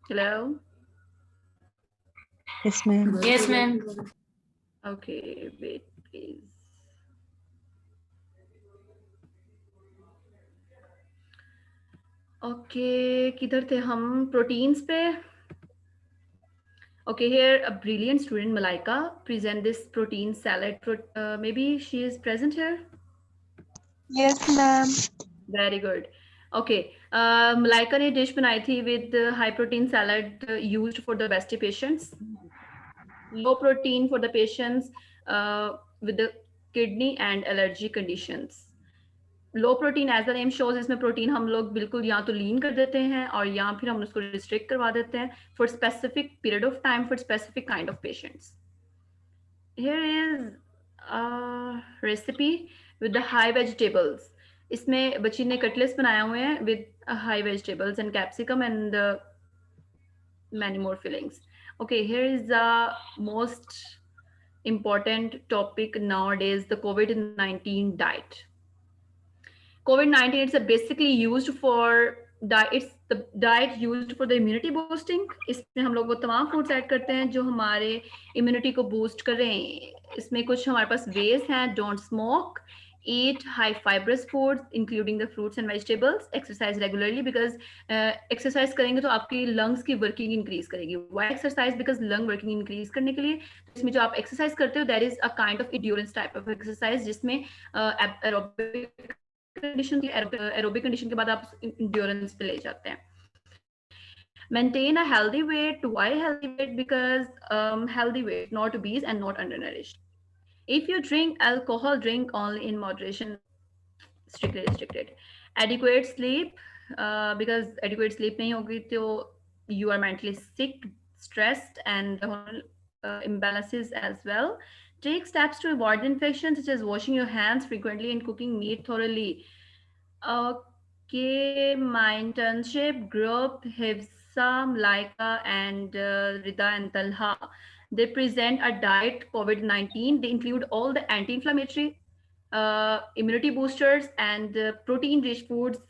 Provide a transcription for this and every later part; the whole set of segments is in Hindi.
Hello? Yes, ma'am. Yes, ma'am. Okay, wait, please. Okay, किधर थे हम? Proteins पे. Okay, here a brilliant student, Malaika, present this protein salad. Maybe she is present here. Yes, ma'am. Very good. Okay, Malaika ने dish बनाई थी with high protein salad used for the obesity patients. Low protein for the patients with the kidney and allergy conditions. Low protein as the name shows, इसमें प्रोटीन हम लोग बिल्कुल या तो लीन कर देते हैं और या फिर हम उसको रिस्ट्रिक्ट करवा देते हैं for specific period of time for specific kind of patients. Here is recipe with the high vegetables. इसमें बच्ची ने कटलेट्स बनाए हुए हैं with high vegetables and capsicum and many more fillings. Okay, here is the most important topic nowadays, the COVID-19 diet. COVID-19 it's basically used for diet. It's the diet used for the immunity boosting. इसमें हम लोग वो तमाम फूड्स ऐड करते हैं जो हमारे इम्यूनिटी को बूस्ट करें. इसमें कुछ हमारे पास वेज हैं. Don't smoke, eat high fibrous foods including the fruits and vegetables, exercise regularly because exercise करेंगे तो आपकी lungs की working increase करेगी. Why exercise? Because lung working increase करने के लिए इसमें जो आप exercise करते हो that is a kind of endurance type of exercise जिसमें aerobic कंडीशन एरोबिक कंडीशन के बाद आप इंड्योरेंस पे ले जाते हैं. Maintain a healthy weight. Why healthy weight? Because healthy weight, not obese and not undernourished. If you drink alcohol, drink only in moderation, strictly restricted. Adequate sleep, because adequate sleep नहीं होगी तो you are mentally sick, stressed, and hormonal imbalances as well. Take steps to avoid infections such as washing your hands frequently and cooking meat thoroughly. Okay, my internship group, Hifsam, Laika, and Rida and Talha, they present a diet COVID-19. They include all the anti-inflammatory, immunity boosters, and protein-rich foods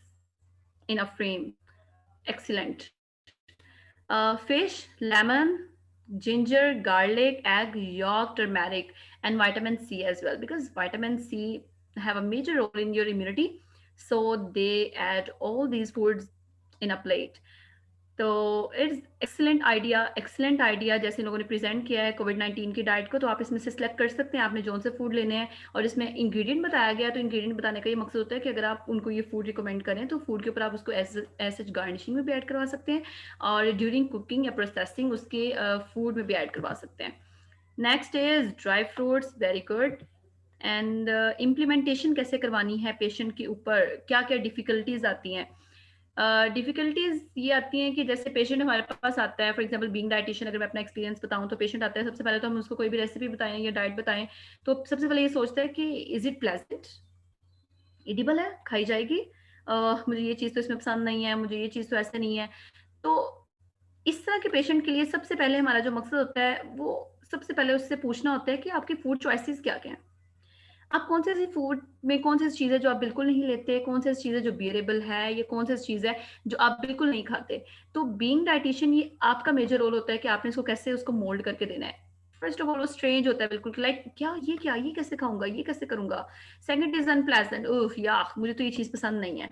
in a frame. Excellent. Fish, lemon, ginger, garlic, egg, yolk, turmeric, and vitamin C as well, because vitamin C have a major role in your immunity. So they add all these foods in a plate. तो इट्स एक्सेलेंट आइडिया जैसे इन लोगों ने प्रेजेंट किया है कोविड-19 की डाइट को. तो आप इसमें से सिलेक्ट कर सकते हैं आपने जौन से फूड लेने हैं. और इसमें इंग्रेडिएंट बताया गया, तो इंग्रेडिएंट बताने का ये मकसद होता है कि अगर आप उनको ये फूड रिकमेंड करें तो फूड के ऊपर आप उसको एज गार्निशिंग में भी ऐड करवा सकते हैं और ड्यूरिंग कुकिंग या प्रोसेसिंग उसके फूड में भी ऐड करवा सकते हैं. Next is dry fruits. Very good. And implementation कैसे करवानी है पेशेंट के ऊपर, क्या क्या डिफिकल्टीज आती हैं. डिफिकल्टीज ये आती हैं कि जैसे पेशेंट हमारे पास आता है, फॉर एग्जांपल बीइंग डाइटिशियन अगर मैं अपना एक्सपीरियंस बताऊं तो पेशेंट आता है, सबसे पहले तो हम उसको कोई भी रेसिपी बताएं या डाइट बताएं तो सबसे पहले ये सोचता है कि इज इट प्लेजेंट, एडिबल है, खाई जाएगी, मुझे ये चीज़ तो इसमें पसंद नहीं है, मुझे ये चीज़ तो ऐसे नहीं है. तो इस तरह के पेशेंट के लिए सबसे पहले हमारा जो मकसद होता है वो सबसे पहले उससे पूछना होता है कि आपकी फूड चॉइसेस क्या क्या हैं. आप कौन से ऐसी फूड में कौन सी चीज़ है जो आप बिल्कुल नहीं लेते, कौन सी चीज़ है जो बियरेबल है, या कौन सी चीज़ है जो आप बिल्कुल नहीं खाते. तो बीइंग डाइटिशियन ये आपका मेजर रोल होता है कि आपने इसको कैसे उसको मोल्ड करके देना है. फर्स्ट ऑफ ऑल वो स्ट्रेंज होता है बिल्कुल, लाइक क्या ये कैसे खाऊंगा, ये कैसे करूंगा. सेकंड इज अनप्लेजेंट, ओह या मुझे तो ये चीज़ पसंद नहीं है.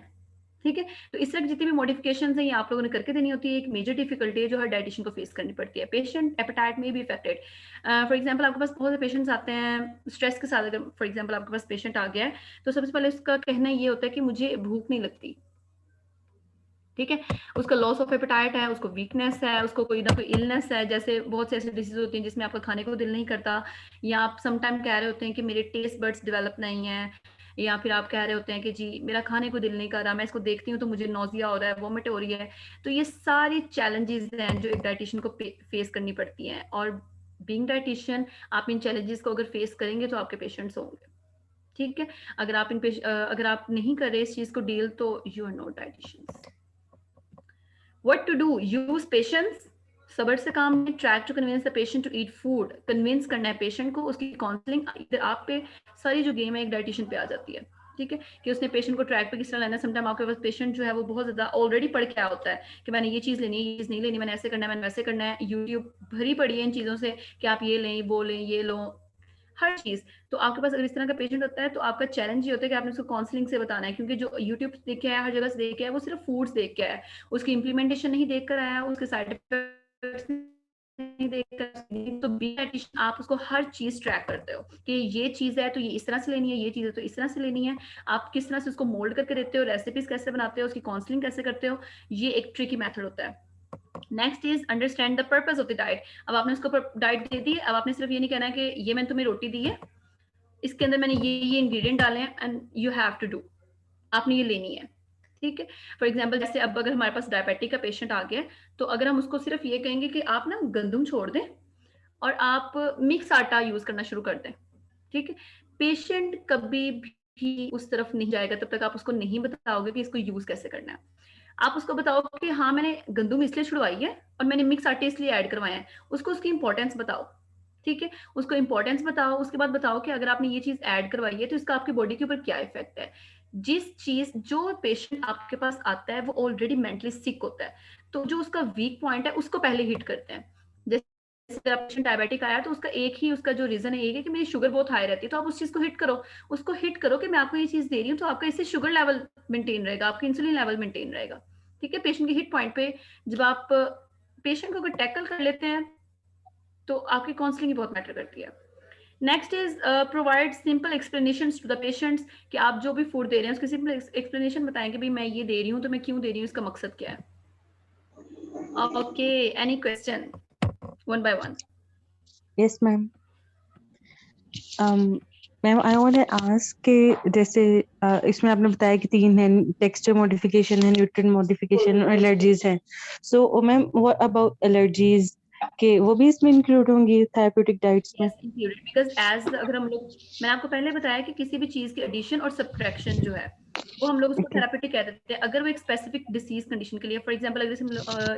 ठीक है, तो इस तरह की जितनी भी मॉडिफिकेशंस हैं ये आप लोगों ने करके देनी होती है. एक मेजर डिफिकल्टी है जो हर डाइटिशियन को फेस करनी पड़ती है. पेशेंट एपेटाइट में भी इफेक्टेड. फॉर एग्जांपल आपके पास बहुत से पेशेंट्स आते हैं स्ट्रेस के साथ. अगर फॉर एग्जांपल आपके पास पेशेंट आ गया है तो सबसे पहले उसका कहना ये होता है कि मुझे भूख नहीं लगती. ठीक है, उसका लॉस ऑफ एपेटाइट है, उसको वीकनेस है, उसको कोई ना कोई इलनेस है. जैसे बहुत से ऐसे डिसीज होती हैं जिसमें आपका खाने को दिल नहीं करता, या आप सम टाइम कह रहे होते हैं कि मेरे टेस्ट बड्स डेवलप नहीं है, या फिर आप कह रहे होते हैं कि जी मेरा खाने को दिल नहीं कर रहा, मैं इसको देखती हूँ तो मुझे नोजिया हो रहा है, वॉमिट हो रही है. तो ये सारी चैलेंजेस हैं जो एक डाइटिशियन को फेस करनी पड़ती हैं. और बीइंग डाइटिशियन आप इन चैलेंजेस को अगर फेस करेंगे तो आपके पेशेंट्स होंगे. ठीक है, अगर आप नहीं कर रहे इस चीज़ को डील तो you are not dietitians. What to do? Use patience. सबर से काम लें. Try to convince the patient to eat food. Convince करना है पेशेंट को, उसकी काउंसलिंग इधर आप पे सारी जो गेम है एक डाइटिशियन पे आ जाती है. ठीक है, कि उसने पेशेंट को ट्रैक पे किस तरह लेना है। समटाइम आपके पास पेशेंट जो है वो बहुत ज़्यादा ऑलरेडी पढ़ के आया होता है कि मैंने ये चीज़ लेनी है, ये चीज़ नहीं लेनी, मैंने ऐसे करना है, मैंने वैसे करना है। यूट्यूब भरी पड़ी है इन चीज़ों से कि आप ये लें, वो लें, ये लो, हर चीज़। तो आपके पास अगर इस तरह का पेशेंट होता है तो आपका चैलेंज ये होता है कि आपने उसको काउंसलिंग से बताना है, क्योंकि जो यूट्यूब देख के आया, हर जगह से देख के आया, वो सिर्फ फूड्स देख के आया है, उसकी इम्प्लीमेंटेशन नहीं देख कर आया, उसके साइड इफेक्ट्स नहीं देख कर। तो बी डाइटिशियन आप उसको हर चीज ट्रैक करते हो कि ये चीज है तो ये इस तरह से लेनी है, ये चीज है तो इस तरह से लेनी है। आप किस तरह से उसको मोल्ड करके देते हो, रेसिपीज कैसे बनाते हो, उसकी काउंसलिंग कैसे करते हो, ये एक ट्रिकी मेथड होता है। Next is understand the purpose of the diet. अब आपने उसको डाइट दे दी, अब आपने सिर्फ ये नहीं कहना है कि ये मैंने तुम्हें रोटी दी है, इसके अंदर मैंने ये इंग्रेडिएंट डाले हैं and you have to do, आपने ये लेनी है। ठीक है, फॉर एग्जाम्पल जैसे अब अगर हमारे पास डायबिटिक का पेशेंट आ गया, तो अगर हम उसको सिर्फ ये कहेंगे कि आप ना गंदम छोड़ दें और आप मिक्स आटा यूज करना शुरू कर दें, ठीक है, पेशेंट कभी भी उस तरफ नहीं जाएगा तब तक आप उसको नहीं बताओगे कि इसको यूज कैसे करना है। आप उसको बताओ कि हाँ मैंने गंदम इसलिए छुड़वाई है और मैंने मिक्स आटे इसलिए ऐड करवाए हैं, उसको उसकी इंपॉर्टेंस बताओ। ठीक है, उसको इंपॉर्टेंस बताओ, उसके बाद बताओ कि अगर आपने ये चीज ऐड करवाई है तो इसका आपकी बॉडी के ऊपर क्या इफेक्ट है। जिस चीज जो पेशेंट आपके पास आता है वो ऑलरेडी मेंटली सिक होता है, तो जो उसका वीक पॉइंट है उसको पहले हिट करते हैं। जैसे पेशेंट डायबिटिक आया तो उसका एक ही उसका जो रीजन है एक है कि मेरी शुगर बहुत हाई रहती है, तो आप उस चीज को हिट करो, उसको हिट करो कि मैं आपको ये चीज दे रही हूँ तो आपका इससे शुगर लेवल मेंटेन रहेगा, आपका इंसुलिन लेवल मेंटेन रहेगा। ठीक है, पेशेंट के हिट पॉइंट पे जब आप पेशेंट को अगर टैकल कर लेते हैं तो आपकी काउंसलिंग ही बहुत मैटर करती है। Next is provide simple explanation to the patients कि आप जो भी फूड दे रहे हैं उसकी सिंपल एक्सप्लेनेशन बताएं कि भाई मैं ये दे रही हूँ तो मैं क्यों दे रही हूँ, इसका मकसद क्या है। Okay, any question, one by one. Yes, ma'am. Ma'am I want to ask कि जैसे इसमें आपने बताया कि 3 है, टेक्सचर मॉडिफिकेशन है, न्यूट्रिएंट मॉडिफिकेशन और एलर्जीज है। So ma'am what about allergies के वो भी इसमें इंक्लूड होंगी थेरेप्यूटिक डाइट्स में? यस इंक्लूडेड, बिकॉज एज अगर हम लोग, मैंने आपको पहले बताया कि किसी भी चीज की एडिशन और सब्ट्रैक्शन जो है वो हम लोग उसको Okay. थेरापेटिक कह देते हैं अगर वो एक स्पेसिफिक डिसीज कंडीशन के लिए। फॉर एग्जांपल अगर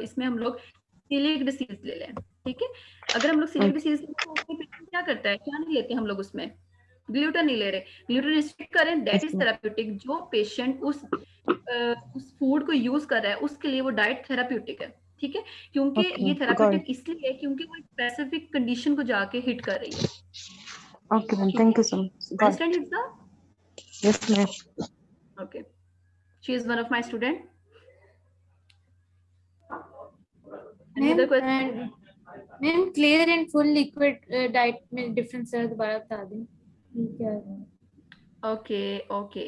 इसमें हम लोग सीलिएक डिसीज ले लें, ठीक है, अगर हम लोग सीलिएक Okay. डिसीज तो उसमें पेशेंट क्या करता है, क्या नहीं लेते हम लोग उसमें, ग्लूटेन नहीं ले रहे, ग्लूटेन रिस्ट्रिक्ट करें, that Yes, is ma'am. Therapeutic. जो पेशेंट उस फूड को यूज कर रहा है उसके लिए वो डाइट थेराप्यूटिक है। ठीक है, क्योंकि ये Okay. Got therapeutic it. इसलिए है क्योंकि वो एक स्पेसिफिक कंडीशन को जाके हिट कर रही है। Okay, ma'am. ठीक है, Thank you so much. Got understand it. It's the Yes, ma'am. Okay, she is one of my student. Any ma'am other question? Ma'am clear and full liquid diet में डिफरेंस है, दोबारा बता दें ये क्या है? ओके ओके,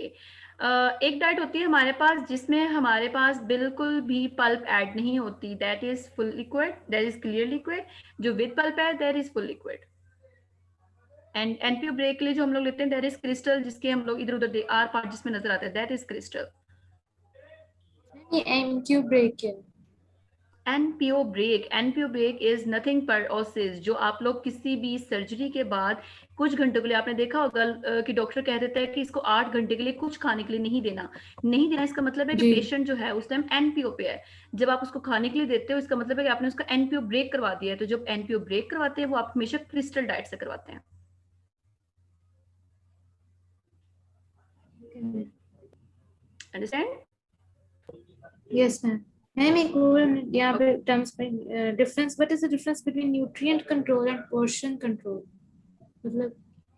एक डाइट होती है हमारे पास जिसमें हमारे पास बिल्कुल भी पल्प ऐड नहीं होती, that is full liquid, that is clear liquid. जो विद पल्प है that is full liquid. And NPO break के लिए जो हम लोग लेते हैं दैट इज क्रिस्टल, जिसके हम लोग इधर उधर आर पार्ट जिसमें नजर आता है दैट इज क्रिस्टल। ये एमक्यू ब्रेक है? एनपीओ ब्रेक इज नथिंग पर ओसिस, जो आप लोग किसी भी सर्जरी के बाद कुछ घंटों के लिए, आपने देखा होगा कि डॉक्टर कह देता है कि इसको 8 घंटे के लिए कुछ खाने के लिए नहीं देना। नहीं देना इसका मतलब है कि जी पेशेंट जो है उस टाइम एनपीओ पे है। जब आप उसको खाने के लिए देते हो इसका मतलब है कि आपने उसका एनपीओ ब्रेक करवा दिया है। तो जब एनपीओ ब्रेक करवाते हैं वो आप हमेशा क्रिस्टल डाइट से करवाते हैं। अंडरस्टैंड? Yes ma'am. मैम एक और यहाँ पे टर्म्स में difference, what is the difference between nutrient control and portion control? मतलब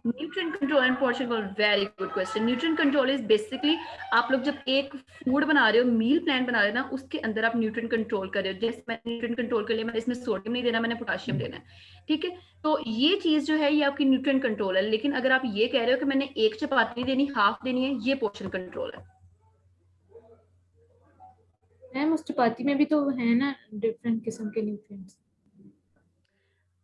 nutrient control and portion control, very good question. Nutrient control is basically आप लोग जब एक फूड बना रहे हो, मील प्लान बना रहे हो ना, उसके अंदर आप न्यूट्रिएंट कंट्रोल कर रहे हो। जैसे मैंने न्यूट्रिएंट कंट्रोल के लिए मैंने इसमें सोडियम नहीं देना, मैंने पोटेशियम देना है। ठीक है, तो ये चीज जो है ये आपकी न्यूट्रिएंट कंट्रोल है। लेकिन अगर आप ये कह रहे हो कि मैंने एक चपाती देनी, हाफ देनी है, ये पोर्शन कंट्रोल है। मैम उस चपाती में भी तो है ना डिफरेंट किस्म के न्यूट्रिएंट्स,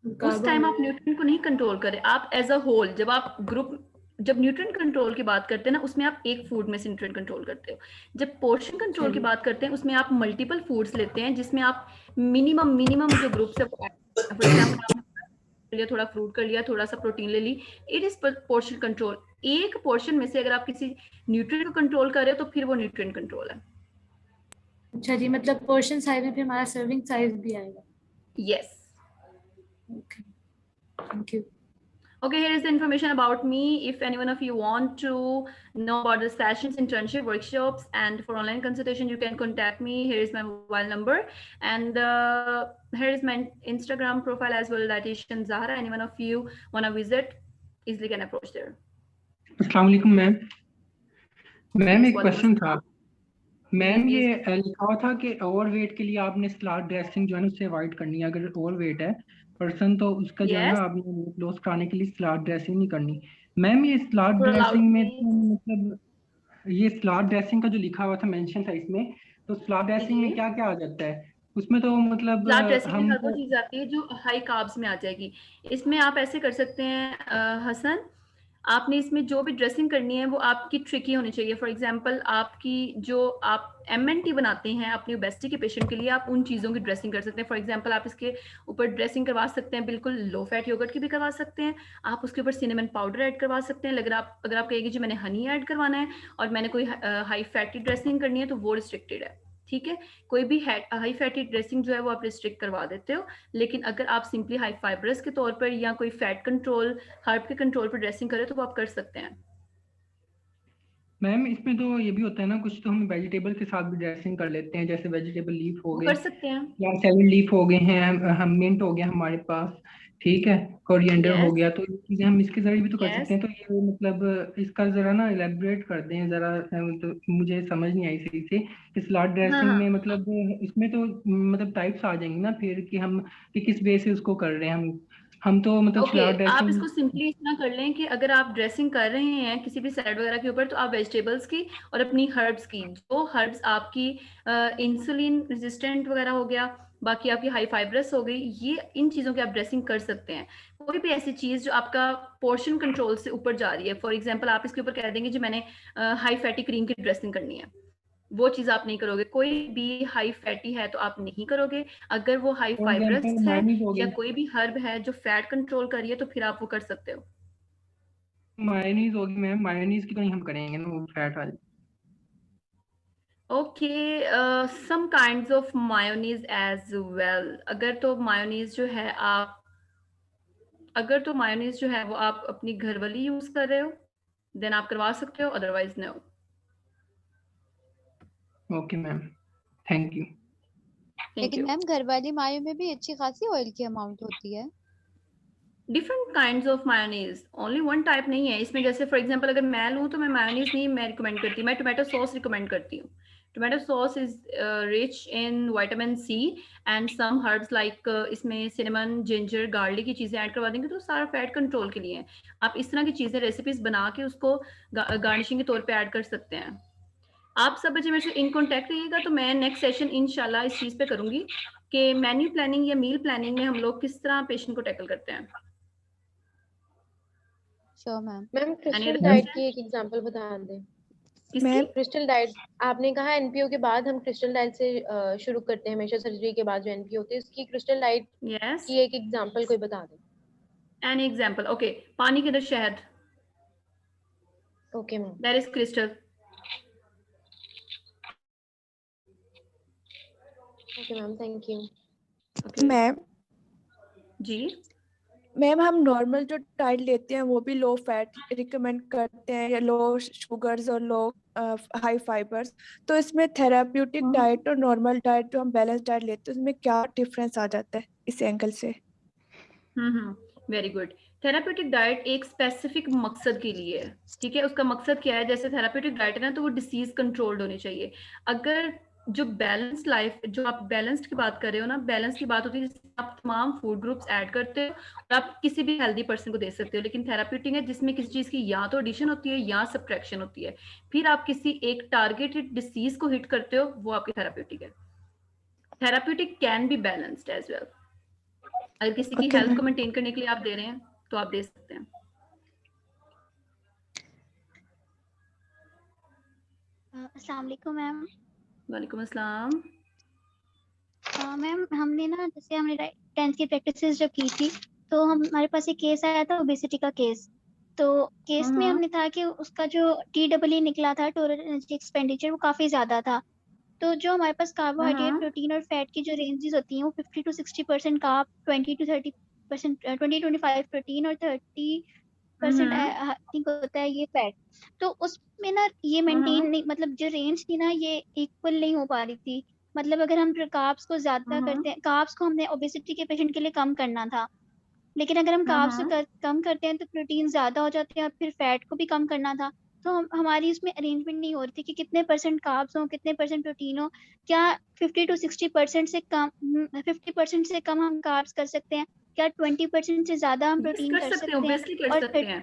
उस टाइम आप कार्बोहाइड्रेट। न्यूट्रिएंट को नहीं कंट्रोल करें, आप एज अ होल, जब आप ग्रुप, जब न्यूट्रिएंट कंट्रोल की बात करते हैं ना उसमें आप एक फूड में से न्यूट्रिएंट कंट्रोल करते हो। जब पोर्शन कंट्रोल की चलिए बात करते हैं उसमें आप मल्टीपल फूड्स लेते हैं जिसमें आप मिनिमम जो ग्रुप्स है फॉर एग्जाम्पल आपने लिया, थोड़ा फ्रूट कर लिया, थोड़ा सा प्रोटीन ले ली, इट इज पोर्शन कंट्रोल। एक पोर्शन में से अगर आप किसी न्यूट्रिएंट को कंट्रोल कर रहे हो तो फिर वो न्यूट्रिएंट कंट्रोल है। अच्छा जी, मतलब पोर्शन साइज में फिर हमारा सर्विंग साइज भी आएगा? Yes. Okay, thank you. Okay, here is the information about me. If any one of you want to know about the sessions, internship, workshops, and for online consultation, you can contact me. Here is my mobile number, and here is my Instagram profile as well, Dietitian Zahra. Any one of you want to visit, easily can approach there. अस्सलाम वालेकुम मैम। मैम Yes, एक walaikum क्वेश्चन था assalam. मैम, जी, ये please. लिखा हुआ था कि ओवरवेट के लिए आपने सलाद ड्रेसिंग जो है ना उससे अवॉइड करनी है। अगर ओवरवेट है पर्सन तो उसका जो है ना Yes, आपने वेट लॉस कराने के लिए सलाद ड्रेसिंग नहीं करनी। मैम ये सलाद for allowed, ड्रेसिंग में please. तो मतलब ये सलाद ड्रेसिंग का जो लिखा हुआ था मेंशन था इसमें, तो सलाद जी ड्रेसिंग जी। में क्या क्या आ जाता है उसमें? तो मतलब सलाद ड्रेसिंग में हम हर वो तो चीज़ आती है जो हाई कार्ब्स में आ जाएगी। इसमें आप ऐसे कर सकते हैं हसन, आपने इसमें जो भी ड्रेसिंग करनी है वो आपकी ट्रिकी होनी चाहिए। फॉर एग्जांपल आपकी जो आप एमएनटी बनाते हैं अपनी ओबेसिटी के पेशेंट के लिए, आप उन चीज़ों की ड्रेसिंग कर सकते हैं। फॉर एग्जांपल आप इसके ऊपर ड्रेसिंग करवा सकते हैं, बिल्कुल लो फैट योगर्ट की भी करवा सकते हैं। आप उसके ऊपर सिनेमन पाउडर ऐड करवा सकते हैं। अगर आप कहेंगे जी मैंने हनी ऐड करवाना है और मैंने कोई हाई फैटी ड्रेसिंग करनी है, तो वो रिस्ट्रिक्टेड है। ठीक है, कोई भी हाई फैटी ड्रेसिंग जो है वो आप रिस्ट्रिक्ट करवा देते हो। लेकिन अगर आप सिंपली हाई फाइबरस के तौर पर या कोई फैट कंट्रोल, हर्ब के कंट्रोल पर ड्रेसिंग करें तो वो आप कर सकते हैं। मैम इसमें तो ये भी होता है ना, कुछ तो हम वेजिटेबल के साथ भी ड्रेसिंग कर लेते हैं, जैसे वेजिटेबल लीफ हो वो गए कर सकते हैं। या सैलड लीफ हो गए हैं, हम मिंट हो गया हमारे पास, ठीक है, कोरिएंडर हो यस गया, तो ये चीजें हम इसके जरिए भी तो कर सकते यस। हैं। तो ये मतलब इसका जरा ना इलेबोरेट कर दें जरा, तो मुझे समझ नहीं आई सही से कि सलाद हाँ ड्रेसिंग में हाँ। मतलब इसमें तो मतलब टाइप्स आ जाएंगी ना फिर कि हम कि किस वे से उसको कर रहे हैं हम तो मतलब ओके, सलाद आप ड्रेसिंग। इसको सिंपली इतना कर लें कि अगर आप ड्रेसिंग कर रहे हैं किसी भी सैलड वगैरह के ऊपर, तो आप वेजिटेबल्स की और अपनी हर्ब्स की, जो हर्ब्स आपकी इंसुलिन रेजिस्टेंट वगैरह हो गया, बाकी आपकी हाई फाइब्रस हो गई, ये इन चीज़ों की आप ड्रेसिंग कर सकते हैं। कोई भी ऐसी चीज़ जो आपका पोर्शन कंट्रोल से ऊपर जा रही है, फॉर एग्जाम्पल आप इसके ऊपर कह देंगे जी मैंने हाई फैटी क्रीम की ड्रेसिंग करनी है, वो चीज़ आप नहीं करोगे। कोई भी हाई फैटी है तो आप नहीं करोगे। अगर वो हाई फॉर फाइब्रस एग्जाम्पल है मायनीज हो या गई, कोई भी हर्ब है जो फैट कंट्रोल कर रही है, तो फिर आप वो कर सकते हो। मायनीज होगी मैम, मायनीज की तो नहीं हम करेंगे ना वो फैट वाली। Okay, some kinds of mayonnaise as well. अगर तो मायोनीज जो है वो आप अपनी घर वाली यूज कर रहे हो, देन आप करवा सकते हो, otherwise no. Okay ma'am, thank you. Thank लेकिन यू। मैम घर वाली मायो में भी अच्छी खासी ऑयल की अमाउंट होती है। Different kinds of mayonnaise, only one type नहीं है इसमें। जैसे फॉर एग्जांपल अगर मैं लूँ तो मैं मायोनीज नहीं मैं रिकमेंड करती, मैं टोमेटो सॉस रिकमेंड करती हूँ। Tomato sauce is rich in vitamin C and some herbs like, इसमें सिनेमन, जिंजर, गार्लिक की चीज़ें ऐड करवा देंगे तो सारा फैट कंट्रोल के लिए है। आप इस तरह की चीज़ें रेसिपीज बना के उसको गार्निशिंग के तौर पे ऐड कर सकते हैं। आप सब बच्चे मेरे से इन कॉन्टेक्ट रहिएगा, तो मैं नेक्स्ट सेशन इंशाल्लाह इस चीज़ पे करूंगी कि मेन्यू प्लानिंग या मील प्लानिंग में हम लोग किस तरह पेशेंट को टैकल करते हैं। Sure ma'am. Ma'am Any crystal other diet question? की एक एग्जांपल बता दें। किसकी? क्रिस्टल डाइट आपने कहा एनपीओ के बाद हम क्रिस्टल डाइट से शुरू करते हैं हमेशा, सर्जरी के बाद जो एनपीओ होती है उसकी क्रिस्टल डाइट Yes. की एक एग्जांपल कोई बता दें। An example. Okay. पानी के अंदर शहद. Okay ma'am. That is crystal. Okay ma'am, thank you. Okay. Ma'am ji. Ma'am हम नॉर्मल जो डाइट लेते हैं वो भी लो फैट रिकमेंड करते हैं या लो शुगर्स और लो हाई फाइबर्स, तो इसमें थेराप्यूटिक डाइट और नॉर्मल डाइट जो हम बैलेंस डाइट लेते हैं उसमें क्या डिफरेंस आ जाता है इस एंगल से? Very good. थेराप्यूटिक डाइट एक स्पेसिफिक मकसद के लिए है, ठीक है। उसका मकसद क्या है? जैसे थेराप्यूटिक डाइट है ना, तो वो डिसीज कंट्रोल्ड होनी चाहिए। अगर जो बैलेंस लाइफ, जो आप बैलेंस्ड की बात कर रहे हो ना, बैलेंस की बात होती है जिसमें आप तमाम फूड ग्रुप्स ऐड करते हो और आप किसी भी हेल्दी पर्सन को दे सकते हो। लेकिन थेराप्यूटिक है जिसमें किसी चीज़ की या तो एडिशन होती है या सब्ट्रैक्शन होती है, फिर आप किसी एक टारगेटेड डिसीज को हिट करते हो, वो आपकी थेराप्यूटिक है। Therapeutic can be balanced as well. अगर किसी की Okay, हेल्थ को ma'am. मेंटेन करने के लिए आप दे रहे हैं तो आप दे सकते हैं। अस्सलाम वालेकुम मैम। वालेकुम अस्सलाम। मैम हमने ना, जैसे हमने 10th की प्रैक्टिसेस जब की थी, तो हमारे पास एक केस आया था ओबेसिटी का केस। तो केस में हमने था कि उसका जो TEE निकला था, टोटल एनर्जी एक्सपेंडिचर, वो काफ़ी ज़्यादा था। तो जो हमारे पास कार्बोहाइड्रेट, प्रोटीन और फैट की जो रेंजेस होती हैं वो 50 to 60% कार्ब, 20 to 20% 20-25 प्रोटीन और 30% आई थिंक होता है ये फैट। तो उसमें ना ये मेंटेन नहीं, मतलब जो रेंज थी ना ये इक्वल नहीं हो पा रही थी। मतलब अगर हम कार्ब्स को ज्यादा करते हैं, कार्ब्स को हमने ओबेसिटी के पेशेंट के लिए कम करना था, लेकिन अगर हम कार्ब्स को कम करते हैं तो प्रोटीन ज्यादा हो जाते हैं और फिर फैट को भी कम करना था। तो हमारी इसमें अरेंजमेंट नहीं हो रही थी कि कितने परसेंट कार्ब्स हो, कितने परसेंट प्रोटीन हो। क्या 50-60% से कम 50% से कम हम कार्ब्स कर सकते हैं? क्या 20% से ज्यादा हम प्रोटीन कर सकते हैं? ऑब्वियसली कर सकते हैं।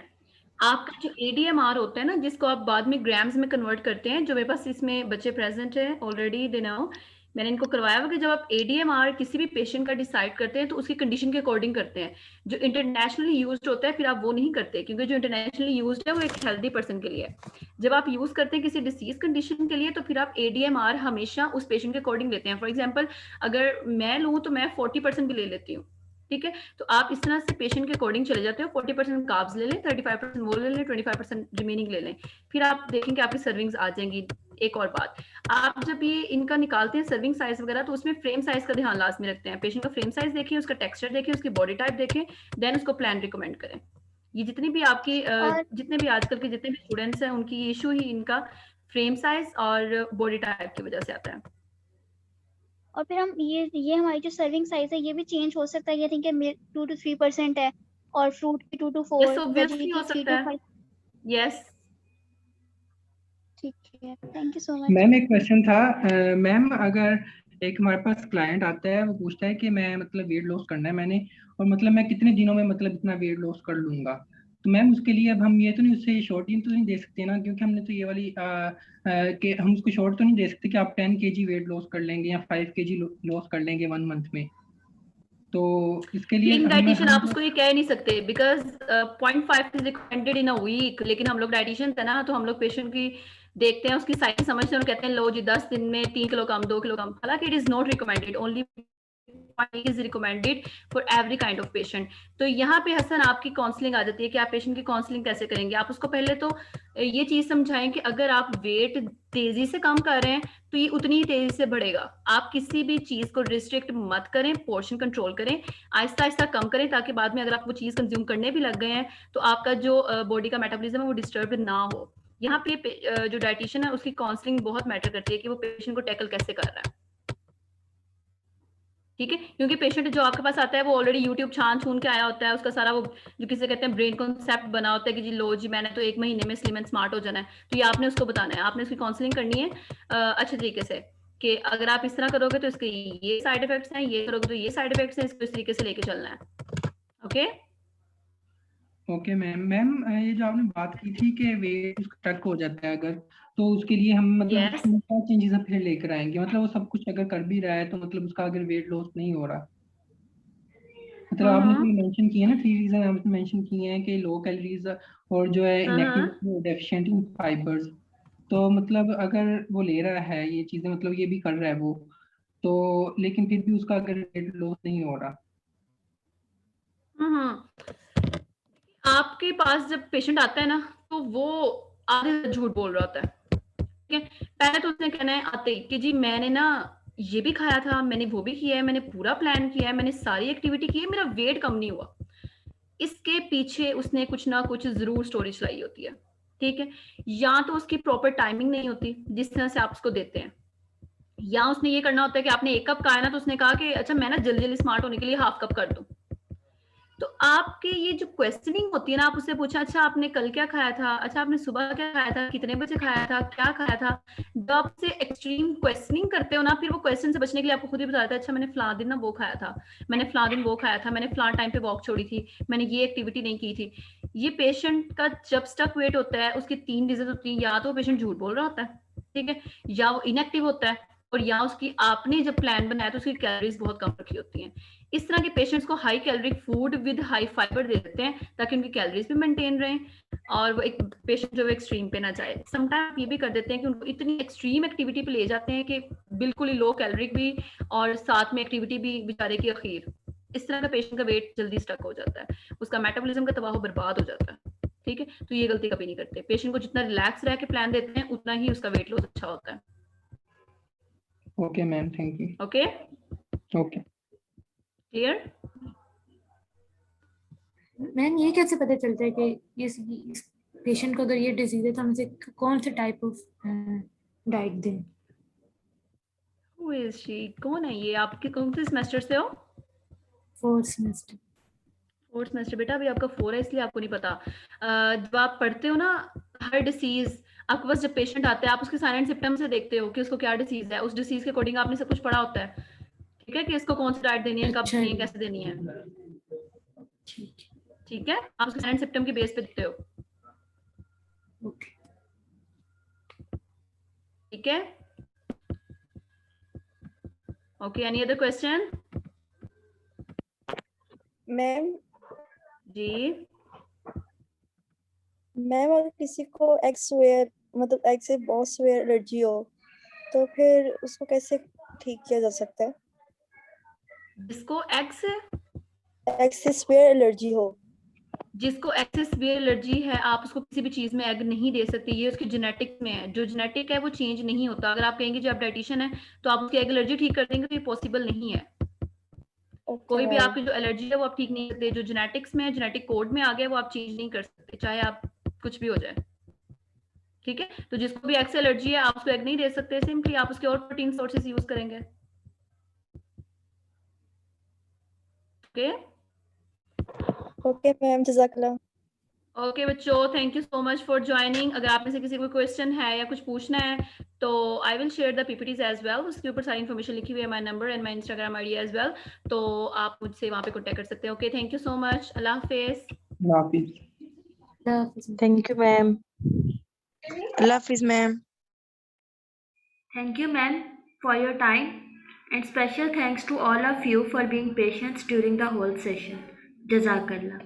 आपका जो ADMR होता है ना, जिसको आप बाद में ग्राम्स में कन्वर्ट करते हैं, जो मेरे पास इसमें बच्चे प्रेजेंट है ऑलरेडी, दे नो, मैंने इनको करवाया हुआ कि जब आप ADMR किसी भी पेशेंट का डिसाइड करते हैं तो उसकी कंडीशन के अकॉर्डिंग करते हैं। जो इंटरनेशनली यूज्ड होता है फिर आप वो नहीं करते, क्योंकि जो इंटरनेशनली यूज्ड है वो एक हेल्दी पर्सन के लिए है। जब आप यूज करते हैं किसी डिसीज कंडीशन के लिए तो फिर आप ADMR हमेशा उस पेशेंट के अकॉर्डिंग लेते हैं। फॉर एग्जाम्पल अगर मैं लूँ तो मैं 40% भी ले लेती हूँ, ठीक है। तो आप इस तरह से पेशेंट के अकॉर्डिंग चले जाते हो। 40% कार्ब्स ले लें, 35% वो ले लें, 25% रिमेनिंग ले लें, फिर आप देखेंगे आपकी सर्विंग्स आ जाएंगी। एक और बात, आप जब ये इनका निकालते हैं सर्विंग साइज वगैरह तो उसमें फ्रेम साइज का ध्यान लाजमी रखते हैं। पेशेंट का फ्रेम साइज देखें, उसका टेक्सचर देखें, उसकी बॉडी टाइप देखें, देन उसको प्लान रिकमेंड करें। ये जितनी भी आपकी जितने भी आजकल के जितने भी स्टूडेंट्स हैं उनकी इशू ही इनका फ्रेम साइज और बॉडी टाइप की वजह से आता है। और फिर हम ये हमारी जो सर्विंग साइज है ये भी चेंज हो सकता है। ये थिंक 2 to 3% है और फ्रूट की 2 to 4, यस, ऑब्वियसली हो 3 सकता to 5। है। यस, ठीक है, thank you so much. Ma'am एक क्वेश्चन था। मैम अगर एक हमारे पास क्लाइंट आता है, वो पूछता है कि मैं मतलब वेट लॉस करना है मैंने, और मतलब मैं कितने दिनों में मतलब इतना वेट लॉस कर लूंगा, तो मैम उसके लिए अब हम ये तो नहीं उससे शॉर्ट तो नहीं दे सकते ना, क्योंकि हमने तो ये वाली कि हम उसको शॉर्ट तो नहीं दे सकते कि आप 10 kg वेट लॉस कर लेंगे या 5 kg लॉस कर लेंगे 1 मंथ में। तो इसके लिए बीइंग डाइटिशियन हम आप उसको ये कह नहीं सकते, because 0.5 is recommended in a week. लेकिन हम लोग डाइटिशियन है ना, तो हम लोग पेशेंट की देखते हैं, उसकी साइज समझते हैं और कहते हैं लो जी 10 दिन में 3 किलो कम, 2 किलो कम। हालांकि it is not recommended, only is recommended for every kind of patient। तो यहाँ पे हसन आपकी काउंसलिंग आ जाती है कि आप पेशेंट की काउंसलिंग कैसे करेंगे। आप उसको पहले तो ये चीज समझाएं कि अगर आप वेट तेजी से कम कर रहे हैं तो ये उतनी ही तेजी से बढ़ेगा। आप किसी भी चीज को रिस्ट्रिक्ट मत करें, पोर्शन कंट्रोल करें, आहिस्ता आहिस्ता कम करें, ताकि बाद में अगर आप वो चीज कंज्यूम करने भी लग गए हैं तो आपका जो बॉडी का मेटाबॉलिज्म है वो डिस्टर्ब ना हो। यहाँ पे जो डाइटिशियन है उसकी काउंसलिंग बहुत मैटर करती है कि वो पेशेंट को टैकल कैसे कर रहा है, ठीक है। क्योंकि पेशेंट जो आपके पास आता है वो ऑलरेडी यूट्यूब छान के आया होता है, उसका सारा वो जो किसे कहते हैं ब्रेन कॉन्सेप्ट बना होता है कि जी लो जी मैंने तो 1 महीने में स्लिम एंड स्मार्ट हो जाना है। तो ये आपने उसको बताना है, आपने उसकी काउंसलिंग करनी है अच्छे तरीके से कि अगर आप इस तरह करोगे तो इसके ये साइड इफेक्ट्स हैं, ये करोगे तो ये साइड इफेक्ट्स हैं, इसको इस तरीके से लेके चलना है। ओके ओके मैम ये जो आपने बात की थी कि वेट स्टक हो जाता है अगर, तो उसके लिए हम मतलब यस, क्या चेंजेस हम फिर लेकर आएंगे, मतलब वो सब कुछ अगर कर भी रहा है तो मतलब उसका अगर वेट लॉस नहीं हो रहा, मतलब आपने तो ये मेंशन किया ना 3 रीजन आपने मेंशन किए हैं कि लो कैलोरीज और जो है इनएक्टिविटी और डेफिशिएंट इन फाइबर्स। तो मतलब अगर वो ले रहा है ये चीजें, मतलब ये भी कर रहा है वो, तो लेकिन फिर भी उसका अगर वेट लॉस नहीं हो रहा। आपके पास जब पेशेंट आता है ना तो वो आधे झूठ बोल रहा होता है, ठीक है। पहले तो उसने कहना है आते ही कि जी मैंने ना ये भी खाया था, मैंने वो भी किया है, मैंने पूरा प्लान किया है, मैंने सारी एक्टिविटी की है, मेरा वेट कम नहीं हुआ। इसके पीछे उसने कुछ ना कुछ जरूर स्टोरी चलाई होती है, ठीक है। या तो उसकी प्रॉपर टाइमिंग नहीं होती जिस तरह से आप उसको देते हैं, या उसने ये करना होता है कि आपने 1 कप कहा है ना तो उसने कहा कि अच्छा मैं ना जल्दी जल्दी स्मार्ट होने के लिए 1/2 कप कर दूं। तो आपके ये जो क्वेश्चनिंग होती है ना, आप उससे पूछा अच्छा आपने कल क्या खाया था, अच्छा आपने सुबह क्या खाया था, कितने बजे खाया था, क्या खाया था। जब आप उससे एक्सट्रीम क्वेश्चनिंग करते हो ना, फिर वो क्वेश्चन से बचने के लिए आपको खुद ही बताता है अच्छा मैंने फलां दिन ना वो खाया था, मैंने फलां दिन वो खाया था, मैंने फलां टाइम पे वॉक छोड़ी थी, मैंने ये एक्टिविटी नहीं की थी। ये पेशेंट का जब स्टक वेट होता है उसकी 3 रीजन होती है, या तो पेशेंट झूठ बोल रहा होता है, ठीक है, या वो इनएक्टिव होता है, और या उसकी आपने जब प्लान बनाया तो उसकी कैलोरीज बहुत कम रखी होती हैं। इस तरह के पेशेंट्स को high caloric food with high fibre दे देते हैं ताकि उनकी कैलोरीज भी मेंटेन रहें और वो एक पेशेंट जो एक्सट्रीम पे ना जाए। समटाइम ये भी कर देते हैं कि उनको इतनी एक्सट्रीम एक्टिविटी पे ले जाते हैं कि बिल्कुल ही लो कैलोरिक भी और साथ में एक्टिविटी भी बेचारे की अखीर। इस तरह का पेशेंट का वेट जल्दी स्टक हो जाता है, उसका मेटाबॉलिज्म का तबाह बर्बाद हो जाता है, ठीक है। तो ये गलती कभी नहीं करते। पेशेंट को जितना रिलैक्स रह के प्लान देते हैं उतना ही उसका वेट लॉस अच्छा होता है। Okay ma'am, thank you. Okay, okay, clear. Ma'am ये कैसे पता चलता है कि इस पेशेंट को अगर ये डिजीज है तो हम इसे कौन से टाइप ऑफ डाइट दें? Who is she? कौन है ये? आपके कौन से सेमेस्टर से हो? 4th semester. 4th semester. बेटा अभी आपका 4 है इसलिए आपको नहीं पता। जब आप पढ़ते हो ना हर डिसीज, आपके पास जब पेशेंट आता है आप उसके साइन एंड सिम्टम्स से देखते हो कि उसको क्या डिसीज है, उस डिसीज के अकॉर्डिंग आपने सब कुछ पढ़ा होता है, ठीक है, कि इसको कौन सी डाइट देनी है, कब अच्छा देनी है, जी। कैसे देनी है, ठीक ठीक है। आप उसके साइन एंड सिम्टम के बेस पे देखते हो, ओके। ठीक है। Okay, any other question? Ma'am ji ma'am अगर किसी को एक्स वेयर मतलब एक्स से बहुत वेयर एलर्जी हो तो फिर उसको कैसे ठीक किया जा सकता है? जिसको एक्स एक्सेस वेयर एलर्जी हो। जिसको एक्सेस वेयर एलर्जी है आप उसको किसी भी चीज में एग नहीं दे सकते, ये उसकी जेनेटिक में है। जो जेनेटिक है वो चेंज नहीं होता। अगर आप कहेंगे जो आप डाइटिशियन है तो आप उसकी एग एलर्जी ठीक कर देंगे तो ये पॉसिबल नहीं है। ओके कोई भी मैम। आपकी जो एलर्जी है वो आप ठीक नहीं करते। जो जेनेटिक्स में है, जेनेटिक कोड में आ गया, वो आप चेंज नहीं कर सकते, चाहे आप कुछ भी हो जाए, ठीक है। तो जिसको भी एक्स एलर्जी है आप उसको एग नहीं दे सकते, सिंपली आप उसके और प्रोटीन सोर्सेज यूज करेंगे, ओके। ओके मैम, जज़ाकल्लाह। ओके बच्चों, thank you so much for joining. अगर आप में से किसी को क्वेश्चन है या कुछ पूछना है तो I will share the PPTs as well. उसके ऊपर सारी इन्फॉर्मेशन लिखी हुई है, my number and my Instagram ID as well, तो आप मुझसे वहां पे कांटेक्ट कर सकते हैं। Okay, thank you so much. अल्लाह हाफिज। Thank you ma'am. अल्लाह हाफिज ma'am. Thank you, ma'am, for your time, and special thanks to all of you for being patient during the whole session. Jazakallah.